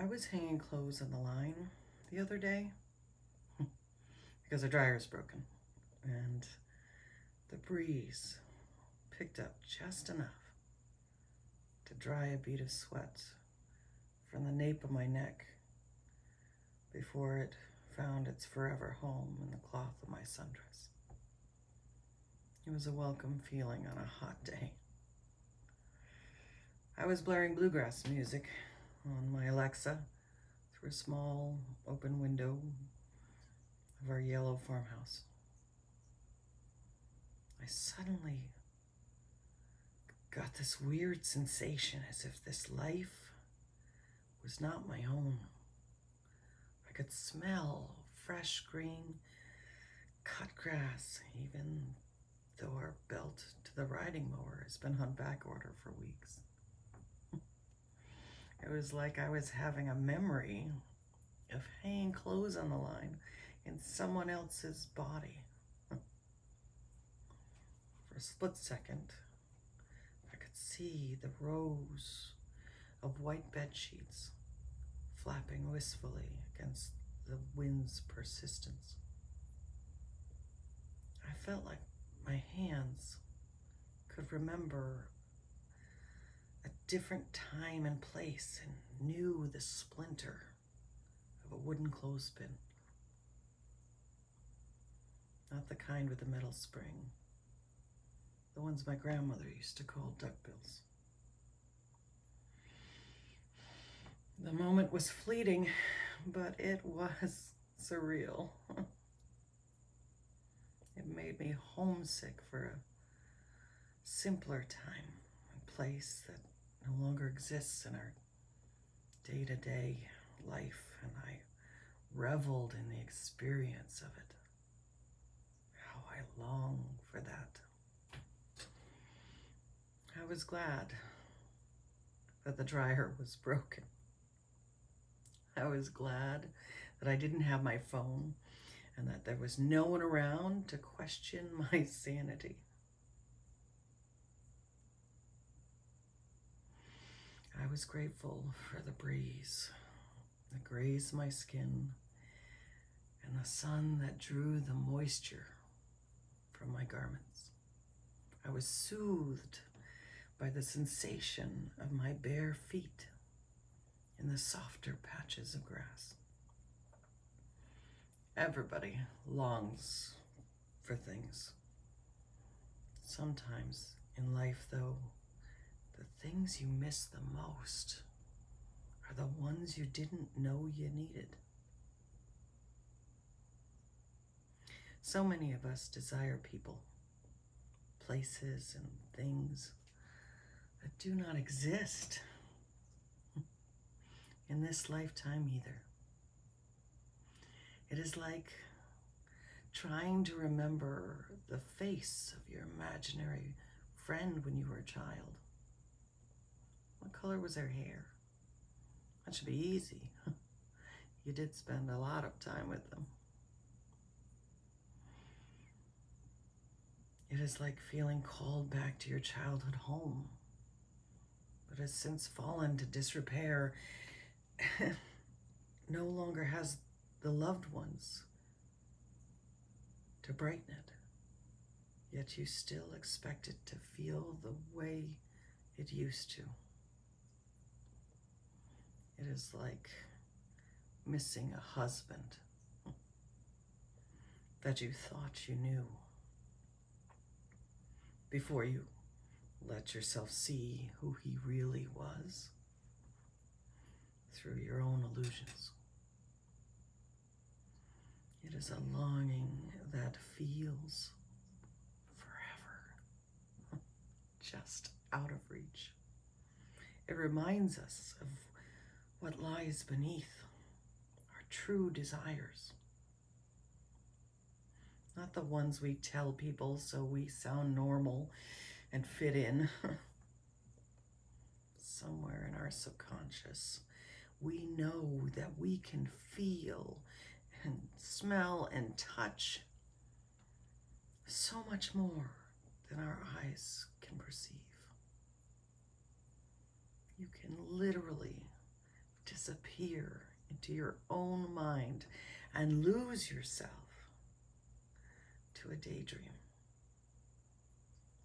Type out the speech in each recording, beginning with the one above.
I was hanging clothes on the line the other day because the dryer's broken, and the breeze picked up just enough to dry a bead of sweat from the nape of my neck before it found its forever home in the cloth of my sundress. It was a welcome feeling on a hot day. I was blaring bluegrass music on my Alexa through a small open window of our yellow farmhouse. I suddenly got this weird sensation as if this life was not my own. I could smell fresh green cut grass, even though our belt to the riding mower has been on back order for weeks. It was like I was having a memory of hanging clothes on the line in someone else's body. For a split second, I could see the rows of white bed sheets flapping wistfully against the wind's persistence. I felt like my hands could remember a different time and place and knew the splinter of a wooden clothespin. Not the kind with a metal spring. The ones my grandmother used to call duckbills. The moment was fleeting, but it was surreal. It made me homesick for a simpler time, a place that no longer exists in our day-to-day life, and I reveled in the experience of it. How I long for that. I was glad that the dryer was broken. I was glad that I didn't have my phone and that there was no one around to question my sanity. I was grateful for the breeze that grazed my skin and the sun that drew the moisture from my garments. I was soothed by the sensation of my bare feet in the softer patches of grass. Everybody longs for things. Sometimes in life, though, the things you miss the most are the ones you didn't know you needed. So many of us desire people, places, and things that do not exist in this lifetime either. It is like trying to remember the face of your imaginary friend when you were a child. What color was their hair? That should be easy. You did spend a lot of time with them. It is like feeling called back to your childhood home, but has since fallen to disrepair, no longer has the loved ones to brighten it, yet you still expect it to feel the way it used to. It is like missing a husband that you thought you knew before you let yourself see who he really was through your own illusions. It is a longing that feels forever, just out of reach. It reminds us of what lies beneath our true desires. Not the ones we tell people so we sound normal and fit in. Somewhere in our subconscious, we know that we can feel and smell and touch so much more than our eyes can perceive. You can literally disappear into your own mind and lose yourself to a daydream,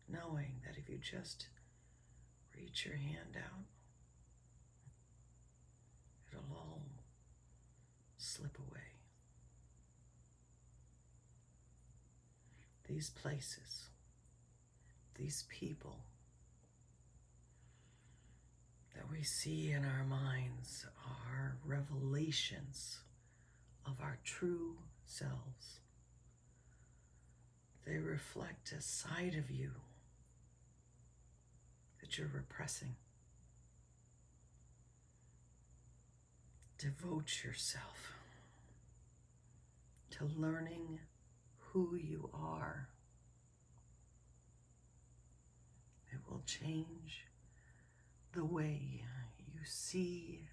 knowing that if you just reach your hand out, it'll all slip away. These places, these people that we see in our minds are revelations of our true selves. They reflect a side of you that you're repressing. Devote yourself to learning who you are. It will change the way you see